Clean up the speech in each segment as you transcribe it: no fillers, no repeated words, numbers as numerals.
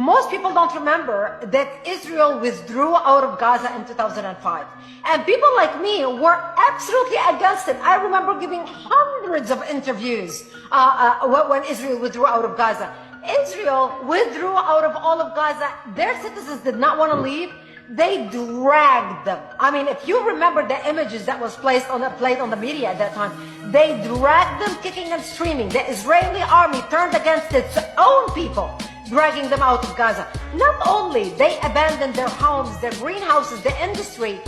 Most people don't remember that Israel withdrew out of Gaza in 2005. And people like me were absolutely against it. I remember giving hundreds of interviews when Israel withdrew out of Gaza. Israel withdrew out of all of Gaza. Their citizens did not want to leave. They dragged them. I mean, if you remember the images that was played on the media at that time, they dragged them kicking and screaming. The Israeli army turned against its own people, dragging them out of Gaza. Not only they abandoned their homes, their greenhouses, the industry,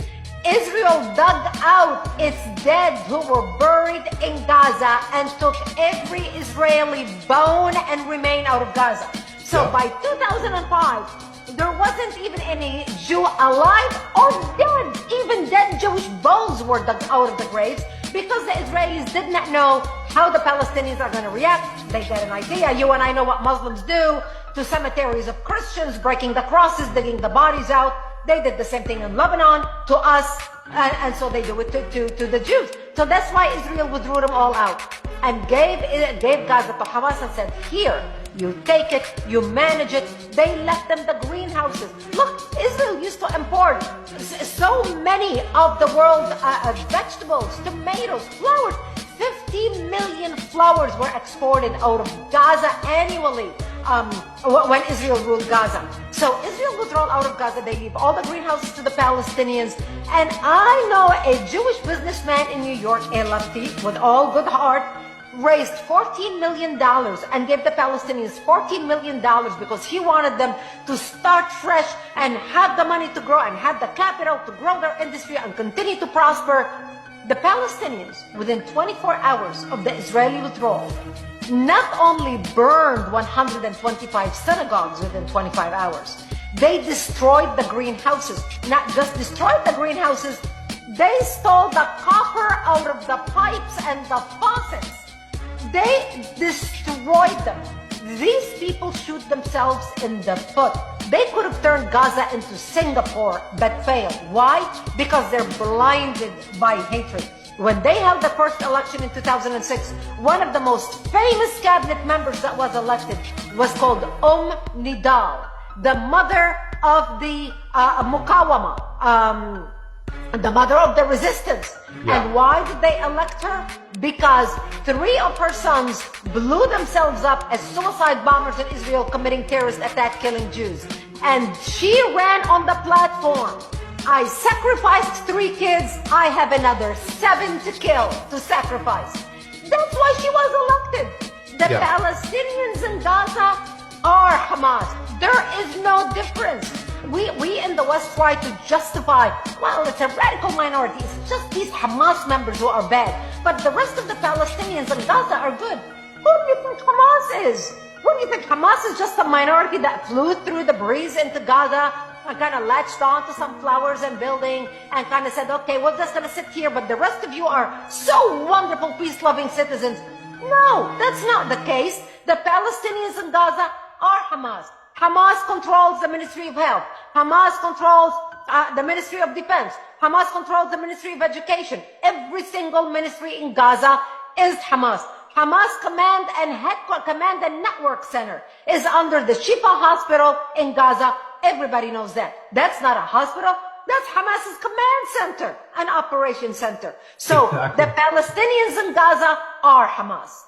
Israel dug out its dead who were buried in Gaza and took every Israeli bone and remain out of Gaza. So by 2005, there wasn't even any Jew alive or dead. Even dead Jewish bones were dug out of the graves because the Israelis did not know how the Palestinians are going to react. They got an idea. You and I know what Muslims do to cemeteries of Christians, breaking the crosses, digging the bodies out. They did the same thing in Lebanon to us, and so they do it to the Jews. So that's why Israel withdrew them all out and gave Gaza to Hamas and said, here, you take it, you manage it. They left them the greenhouses. Look, Israel used to import so many of the world's vegetables, tomatoes, flowers. 50 million flowers were exported out of Gaza annually when Israel ruled Gaza. So Israel withdrawal out of Gaza, they leave all the greenhouses to the Palestinians. And I know a Jewish businessman in New York, a lefty, with all good heart, raised $14 million and gave the Palestinians $14 million because he wanted them to start fresh and have the money to grow and have the capital to grow their industry and continue to prosper. The Palestinians, within 24 hours of the Israeli withdrawal, not only burned 125 synagogues within 25 hours, they destroyed the greenhouses. Not just destroyed the greenhouses, they stole the copper out of the pipes and the faucets. They destroyed them. These people shoot themselves in the foot. They could have turned Gaza into Singapore, but failed. Why? Because they're blinded by hatred. When they held the first election in 2006, one of the most famous cabinet members that was elected was called Nidal, the mother of the Mukawama, the mother of the resistance. Yeah. And why did they elect her? Because 3 of her sons blew themselves up as suicide bombers in Israel committing terrorist attack, killing Jews. And she ran on the platform. I sacrificed 3 kids. I have another 7 to kill, to sacrifice. That's why she was elected. The Palestinians in Gaza are Hamas. There is no difference. We in the West try to justify, well, it's a radical minority. It's just these Hamas members who are bad. But the rest of the Palestinians in Gaza are good. Who do you think Hamas is? Who do you think Hamas is? Just a minority that flew through the breeze into Gaza and kind of latched on to some flowers and building and kind of said, okay, we're just going to sit here, but the rest of you are so wonderful, peace-loving citizens. No, that's not the case. The Palestinians in Gaza are Hamas. Hamas controls the Ministry of Health. Hamas controls the Ministry of Defense. Hamas controls the Ministry of Education. Every single ministry in Gaza is Hamas. Hamas command and network center is under the Shifa hospital in Gaza. Everybody knows that. That's not a hospital. That's Hamas's command center, an operation center. So the Palestinians in Gaza are Hamas.